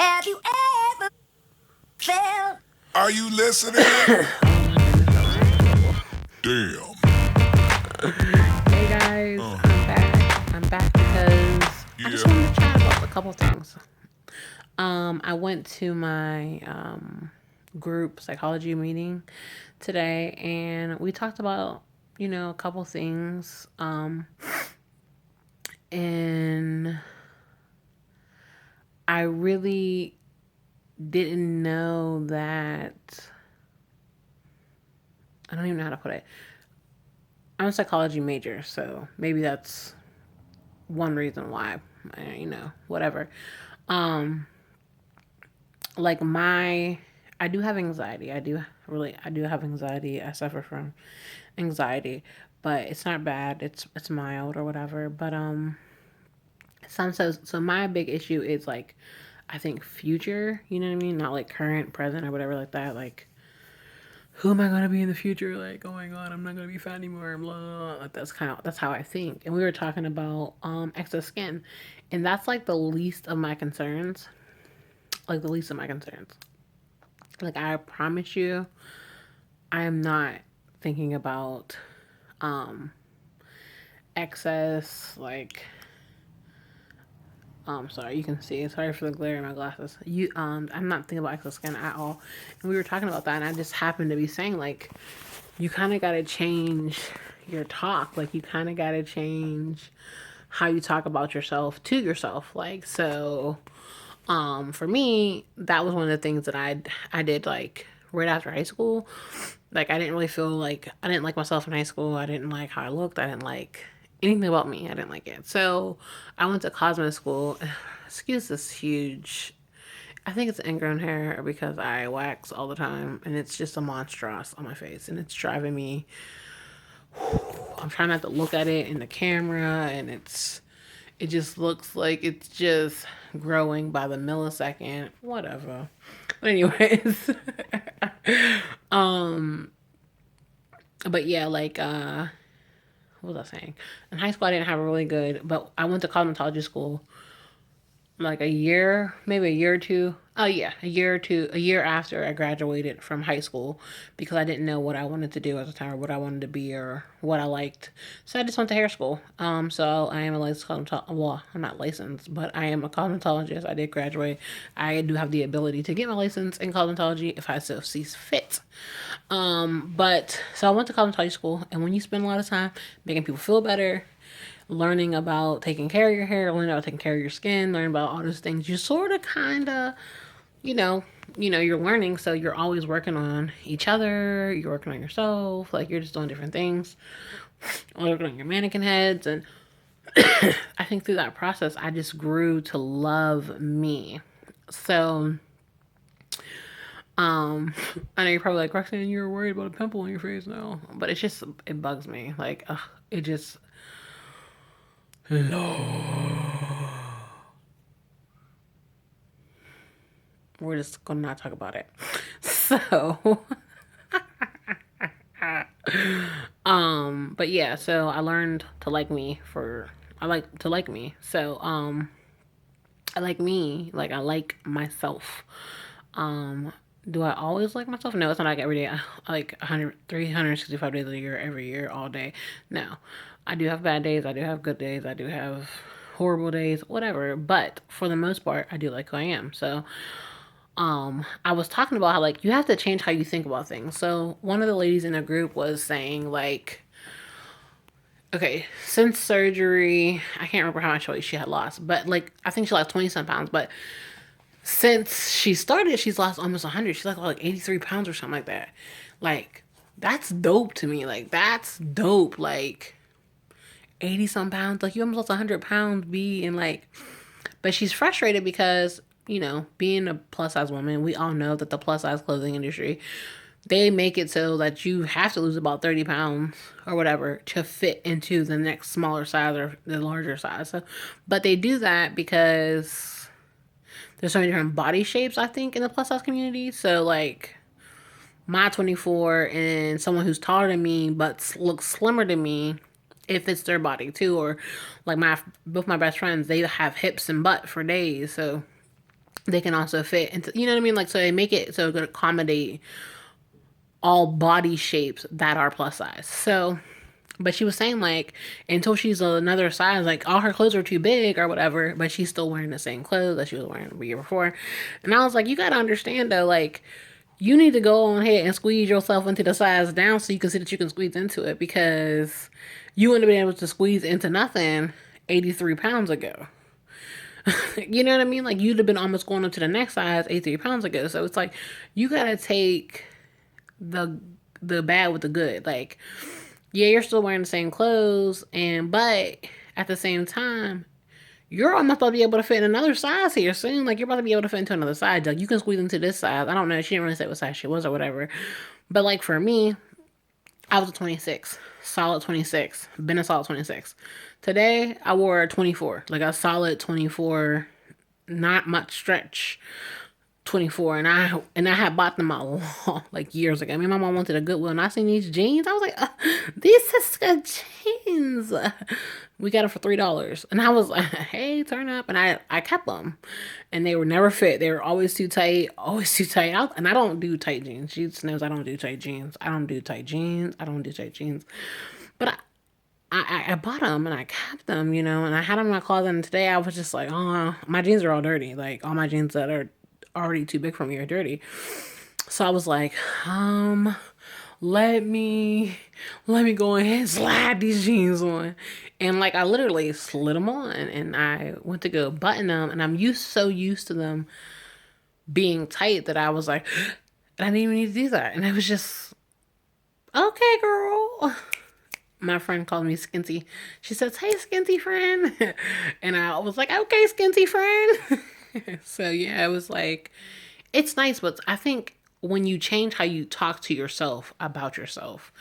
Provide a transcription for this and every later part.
Have you ever felt? Are you listening? Oh my goodness, that was horrible. Damn. Hey guys, Uh, I'm back. I'm back because I just yeah. wanted to chat about a couple things. I went to my group psychology meeting today, and we talked about a couple things. And I really didn't know that. I don't even know how to put it. I'm a psychology major, so maybe that's one reason why. Whatever. Um, like I do have anxiety. I do have anxiety. I suffer from anxiety, but it's not bad. It's mild or whatever. But so my big issue is like, I think future. You know what I mean? Not like current, present, or whatever like that. Like, who am I gonna be in the future? Like, oh my god, I'm not gonna be fat anymore. Blah, blah, blah. Like that's how I think. And we were talking about excess skin, and that's like the least of my concerns. Like the least of my concerns. Like I promise you, I am not thinking about um excess. Like, sorry, you can see. Sorry for the glare in my glasses. I'm not thinking about excess skin at all. And we were talking about that, and I just happened to be saying like, you kind of got to change your talk. Like you kind of got to change how you talk about yourself to yourself. Like so, for me, that was one of the things that I did like right after high school. Like I didn't really feel like I didn't like myself in high school. I didn't like how I looked. I didn't like anything about me. I didn't like it. So I went to cosmetic school. Excuse this huge. I think it's ingrown hair because I wax all the time, and it's just a monstrous on my face, and it's driving me. I'm trying not to look at it in the camera, and it just looks like it's just growing by the millisecond. Whatever. But anyways, um, but yeah, like what was I saying? In high school, I didn't have a really good, but I went to cosmetology school like a year, maybe a year or two. Oh yeah, a year after I graduated from high school, because I didn't know what I wanted to do at the time, or what I wanted to be, or what I liked. So I just went to hair school. So I am a licensed cosmetologist. Well, I'm not licensed, but I am a cosmetologist. I did graduate. I do have the ability to get my license in cosmetology if I so see fit. But so I went to cosmetology school, and when you spend a lot of time making people feel better, learning about taking care of your hair, learning about taking care of your skin, learning about all those things, you sort of kind of, you know, you're learning. So you're always working on each other. You're working on yourself. Like you're just doing different things. Working on your mannequin heads, and I think through that process, I just grew to love me. So, I know you're probably like, Roxanne, you're worried about a pimple on your face now, but it's just it bugs me. Like, it just we're just gonna not talk about it. So, but yeah, so I learned to like me for I like to like me. So, I like me, like I like myself. Um, do I always like myself? No, it's not like every day. I like 100, 365 days a year, every year, all day. No, I do have bad days. I do have good days. I do have horrible days, whatever. But for the most part, I do like who I am. So, I was talking about how like you have to change how you think about things. So one of the ladies in the group was saying like, okay, since surgery, I can't remember how much weight she had lost, but like I think she lost 20 some pounds. But since she started, she's lost almost 100. She's like 83 pounds or something like that. Like that's dope to me. Like that's dope. Like 80 some pounds. Like you almost lost 100 pounds, B, and like, but she's frustrated because being a plus size woman, we all know that the plus size clothing industry, they make it so that you have to lose about 30 pounds or whatever to fit into the next smaller size or the larger size. So, but they do that because there's so many different body shapes, I think, in the plus size community. So, like, my 24 and someone who's taller than me but looks slimmer than me, it fits their body too. Or, like, both my best friends, they have hips and butt for days. So, they can also fit into, you know what I mean? Like, so they make it so it could accommodate all body shapes that are plus size. So, but she was saying like until she's another size, like all her clothes are too big or whatever, but she's still wearing the same clothes that she was wearing the year before. And I was like, you gotta understand though, like you need to go on ahead and squeeze yourself into the size down so you can see that you can squeeze into it because you wouldn't have been able to squeeze into nothing 83 pounds ago. You know what I mean? Like you'd have been almost going up to the next size 83 pounds ago. So it's like you gotta take the the bad with the good. Like, yeah, you're still wearing the same clothes, and but at the same time, you're almost about to be able to fit in another size here soon. Like you're about to be able to fit into another size. Like you can squeeze into this size. I don't know. She didn't really say what size she was or whatever. But like for me, I was a 26, solid 26, been a solid 26. Today I wore a 24, like a solid 24, not much stretch 24, and I had bought them a lot, like years ago. I mean, my mom went to the Goodwill and I seen these jeans. I was like, these is good jeans. We got it for $3, and I was like, hey, turn up, and I kept them, and they were never fit. They were always too tight, always too tight. And I don't do tight jeans. She just knows I don't do tight jeans. I don't do tight jeans. I don't do tight jeans. But I bought them and I kept them, you know, and I had them in my closet. And today I was just like, oh, my jeans are all dirty. Like all my jeans that are already too big for me are dirty. So I was like, let me go ahead and slide these jeans on. And like I literally slid them on and I went to go button them, and I'm so used to them being tight that I was like, I didn't even need to do that. And it was just, okay, girl. My friend called me Skinty. She says, hey, Skinty friend. And I was like, okay, Skinty friend. So yeah, it was like, it's nice, but I think when you change how you talk to yourself about yourself,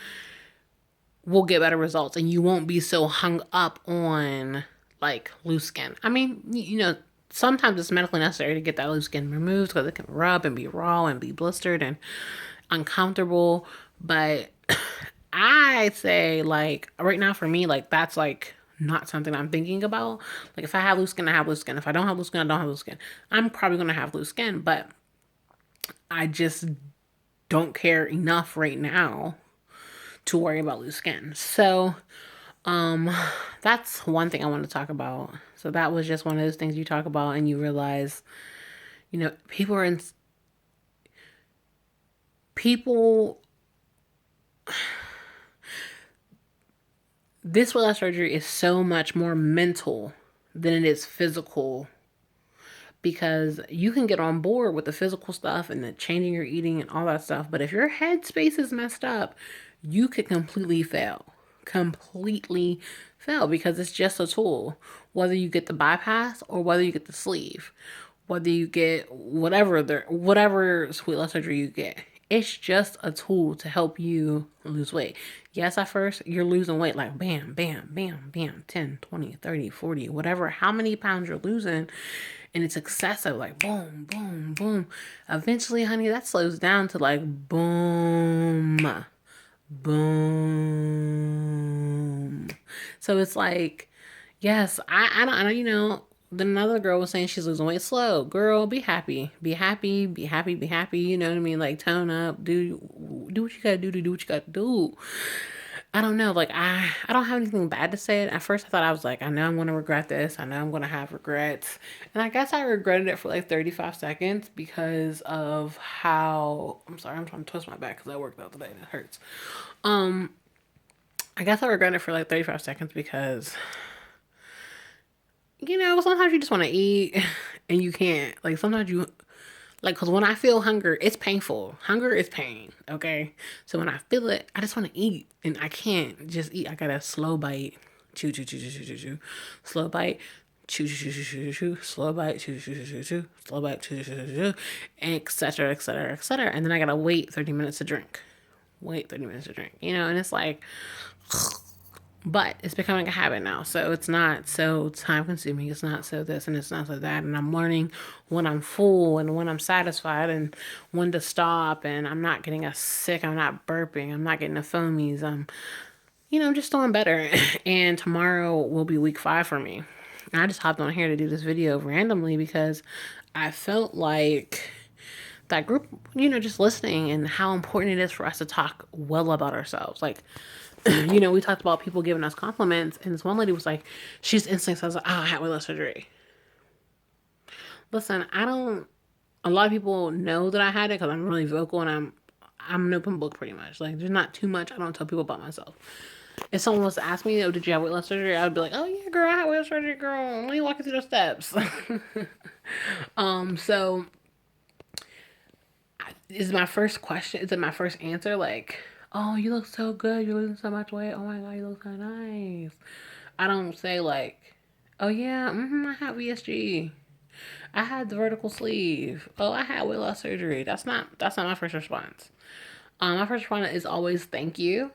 we'll get better results, and you won't be so hung up on like loose skin. I mean, you know, sometimes it's medically necessary to get that loose skin removed because it can rub and be raw and be blistered and uncomfortable. But I say like right now for me, like that's like not something I'm thinking about. Like if I have loose skin, I have loose skin. If I don't have loose skin, I don't have loose skin. I'm probably gonna have loose skin, but I just don't care enough right now to worry about loose skin. So, um, that's one thing I want to talk about. So that was just one of those things you talk about and you realize, you know, people, this weight loss surgery is so much more mental than it is physical, because you can get on board with the physical stuff and the changing your eating and all that stuff. But if your headspace is messed up, you could completely fail. Completely fail because it's just a tool. Whether you get the bypass or whether you get the sleeve, whether you get whatever weight loss surgery you get, it's just a tool to help you lose weight. Yes, at first you're losing weight like bam, bam, bam, bam, 10, 20, 30, 40, whatever, how many pounds you're losing. And it's excessive, like boom, boom, boom. Eventually, honey, that slows down to like boom, boom. So it's like, yes, I don't, you know, then another girl was saying she's losing weight slow. Girl, be happy. Be happy, be happy, be happy. You know what I mean? Like tone up, do what you gotta do to do what you gotta do. I don't know. Like I don't have anything bad to say. At first I thought I was like, I know I'm gonna regret this. I know I'm gonna have regrets. And I guess I regretted it for like 35 seconds because of how, I'm sorry, I'm trying to twist my back because I worked out today and it hurts. Um, I guess I regret it for like 35 seconds because, you know, sometimes you just want to eat and you can't. Like sometimes you, like, because when I feel hunger, it's painful. Hunger is pain, okay? So when I feel it, I just want to eat. And I can't just eat. I got to slow bite. Chew, chew, chew, chew, chew, chew, chew. Slow bite. Chew, chew, chew, chew, chew, chew. Slow bite. Chew, chew, chew, chew, chew. Slow bite. Chew, chew, chew, chew, chew. Et cetera, et cetera, et cetera. And then I got to wait 30 minutes to drink. Wait 30 minutes to drink. You know, and it's like, but it's becoming a habit now. So it's not so time consuming. It's not so this and it's not so that. And I'm learning when I'm full and when I'm satisfied and when to stop. And I'm not getting as sick. I'm not burping. I'm not getting the foamies. You know, I'm just doing better. And tomorrow will be week 5 for me. And I just hopped on here to do this video randomly because I felt like that group, just listening and how important it is for us to talk well about ourselves. Like, we talked about people giving us compliments, and this one lady was like, she's instantly says, "Oh, I had weight loss surgery." Listen, I don't. A lot of people know that I had it because I'm really vocal and I'm an open book pretty much. Like, there's not too much I don't tell people about myself. If someone was to ask me, "Oh, did you have weight loss surgery?" I would be like, "Oh yeah, girl, I had weight loss surgery, girl. Let me walk you through the steps." So is my first question? Is it my first answer? Like, "Oh, you look so good. You're losing so much weight. Oh my god, you look so nice." I don't say like, "Oh yeah, I had VSG. I had the vertical sleeve. Oh, I had weight loss surgery." That's not my first response. My first response is always thank you.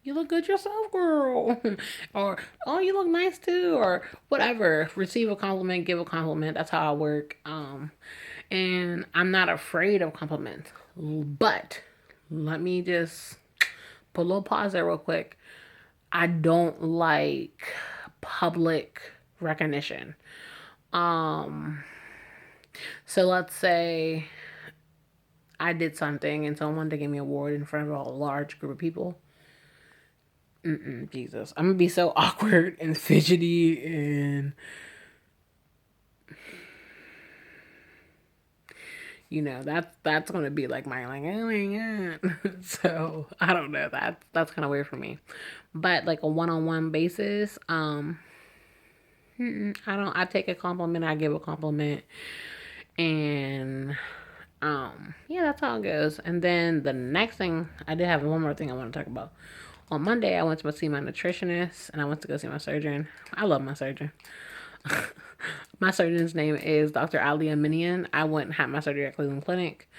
You look good yourself, girl. Or, oh, you look nice too. Or whatever. Receive a compliment, give a compliment. That's how I work. And I'm not afraid of compliments. But let me just put a little pause there real quick. I don't like public recognition. Um, so let's say I did something and someone wanted to give me an award in front of a large group of people. Jesus, I'm gonna be so awkward and fidgety, and that's gonna be like my like, oh my god. So I don't know, that's kind of weird for me. But like a one-on-one basis, I take a compliment, I give a compliment, and yeah, that's how it goes. And then the next thing, I did have one more thing I want to talk about. On Monday, I went to see my nutritionist and I went to go see my surgeon. I love my surgeon. My surgeon's name is Dr. Ali Aminian. I went and had my surgery at Cleveland Clinic.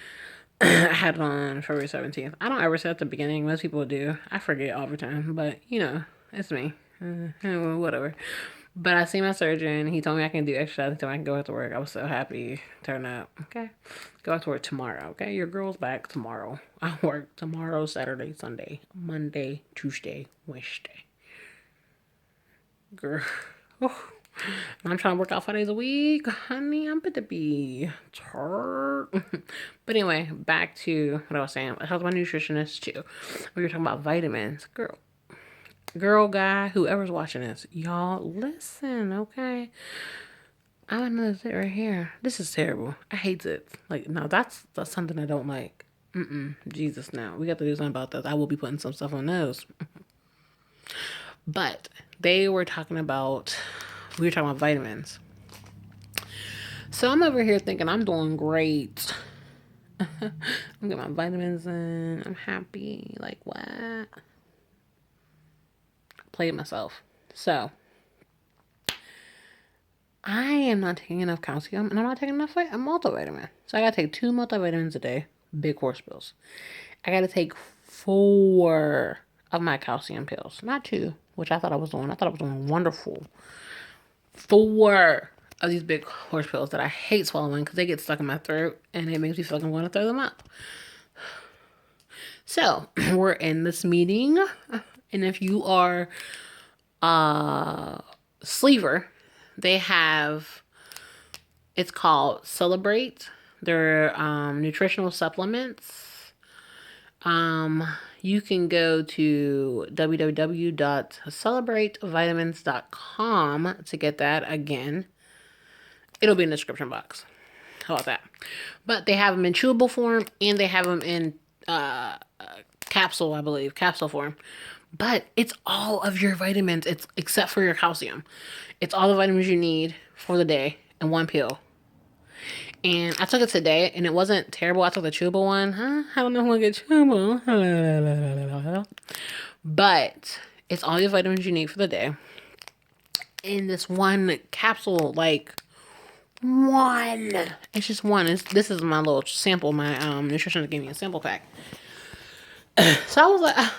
I had it on February 17th. I don't ever say at the beginning. Most people do. I forget all the time, but it's me. Whatever. But I see my surgeon. He told me I can do exercise until I can go back to work. I was so happy. Turn up. Okay. Go back to work tomorrow. Okay. Your girl's back tomorrow. I work tomorrow, Saturday, Sunday, Monday, Tuesday, Wednesday. Girl. Oh. I'm trying to work out 5 days a week. Honey, I'm about to be tired. But anyway, back to what I was saying. I talked about nutritionists too. We were talking about vitamins. Girl, guy, whoever's watching this, y'all listen, okay? I have another zit right here. This is terrible. I hate it. Like, no, that's something I don't like. Jesus, no. We got to do something about this. I will be putting some stuff on those. But we were talking about vitamins. So I'm over here thinking I'm doing great. I'm getting my vitamins in. I'm happy. Like, what? Played myself. So I am not taking enough calcium and I'm not taking enough multivitamin. So I gotta take 2 multivitamins a day, big horse pills. I gotta take 4 of my calcium pills, not 2, which I thought I was doing. I thought I was doing wonderful. 4 of these big horse pills that I hate swallowing because they get stuck in my throat and it makes me feel like I'm going to throw them up. So we're in this meeting, and if you are a sleever, they have, it's called Celebrate. They're nutritional supplements. You can go to www.celebratevitamins.com to get that. Again, it'll be in the description box. How about that? But they have them in chewable form and they have them in capsule, I believe, capsule form. But it's all of your vitamins. It's except for your calcium. It's all the vitamins you need for the day in one pill. And I took it today, and it wasn't terrible. I took the chewable one. I don't know if I get chewable. But it's all your vitamins you need for the day. In this one capsule, like, one. It's just one. This is my little sample. My nutritionist gave me a sample pack. So I was like,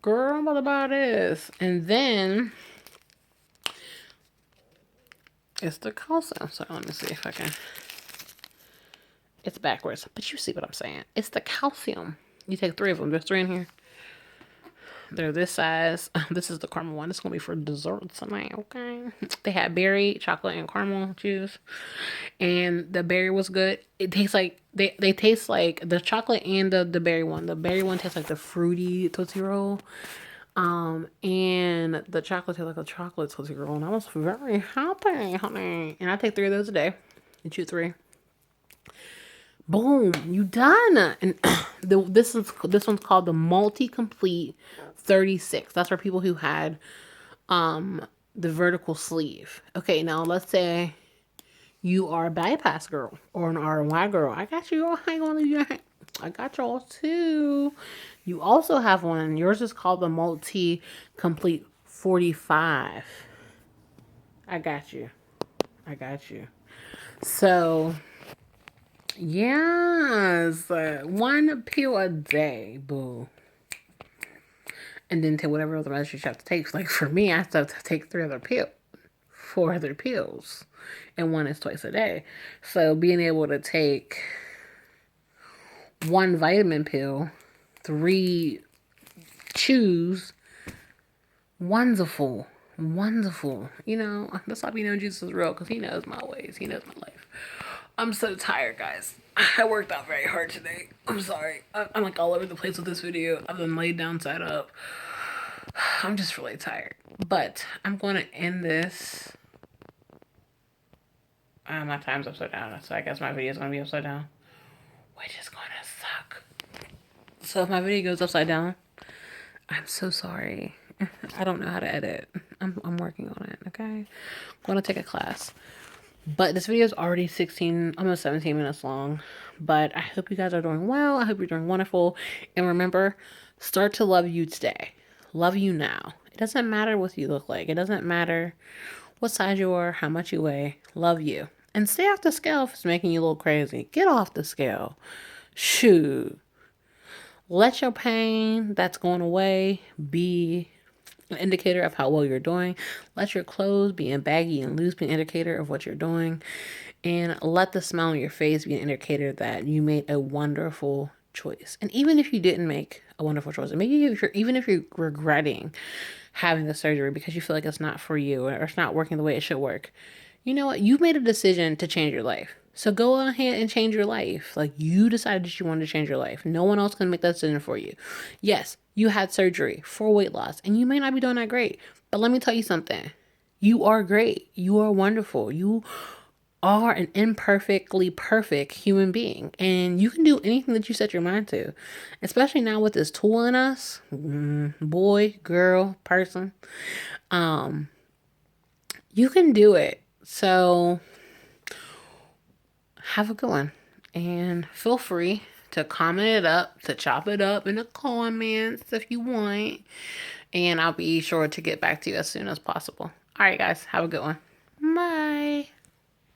girl, I'm about to buy this. And then it's the calcium. So let me see if I can. It's backwards, but you see what I'm saying. It's the calcium. You take 3 of them. There's 3 in here. They're this size. This is the caramel one. It's gonna be for dessert tonight, okay? They had berry, chocolate, and caramel juice. And the berry was good. It tastes like they taste like the chocolate and the berry one. The berry one tastes like the fruity Tootsie Roll. And the chocolate tastes like a chocolate Tootsie Roll. And I was very happy, honey. And I take 3 of those a day. You chew 3. Boom, you done. And this one's called the Multi Complete 36. That's for people who had the vertical sleeve. Okay, now let's say you are a bypass girl or an RY girl. I got you. I ain't gonna leave you. I got y'all too. You also have one. Yours is called the Multi Complete 45. I got you. I got you. So yes, 1 pill a day, boo. And then take whatever other measures you have to take. Like for me, I have to take 4 other pills, and 1 is twice a day. So being able to take 1 vitamin pill, 3 chews, wonderful. You know, that's why we know Jesus is real, because he knows my ways. He knows my life. I'm so tired, guys. I worked out very hard today. I'm sorry. I'm like all over the place with this video. I've been laid down, side up. I'm just really tired. But I'm going to end this. My time's upside down, so I guess my video is going to be upside down, which is going to suck. So if my video goes upside down, I'm so sorry. I don't know how to edit. I'm working on it, okay? I'm going to take a class. But this video is already 16, almost 17 minutes long. But I hope you guys are doing well. I hope you're doing wonderful. And remember, start to love you today. Love you now. It doesn't matter what you look like. It doesn't matter what size you are, how much you weigh. Love you. And stay off the scale if it's making you a little crazy. Get off the scale. Shoot. Let your pain that's going away be an indicator of how well you're doing. Let your clothes being baggy and loose be an indicator of what you're doing. And let the smile on your face be an indicator that you made a wonderful choice. And even if you didn't make a wonderful choice, and maybe even if you're regretting having the surgery because you feel like it's not for you or it's not working the way it should work, you know what? You've made a decision to change your life. So go ahead and change your life. Like, you decided that you wanted to change your life. No one else can make that decision for you. Yes, you had surgery for weight loss, and you may not be doing that great. But let me tell you something. You are great. You are wonderful. You are an imperfectly perfect human being. And you can do anything that you set your mind to. Especially now with this tool in us. Boy, girl, person. You can do it. So have a good one. And feel free to comment it up, to chop it up in the comments if you want. And I'll be sure to get back to you as soon as possible. All right, guys. Have a good one. Bye.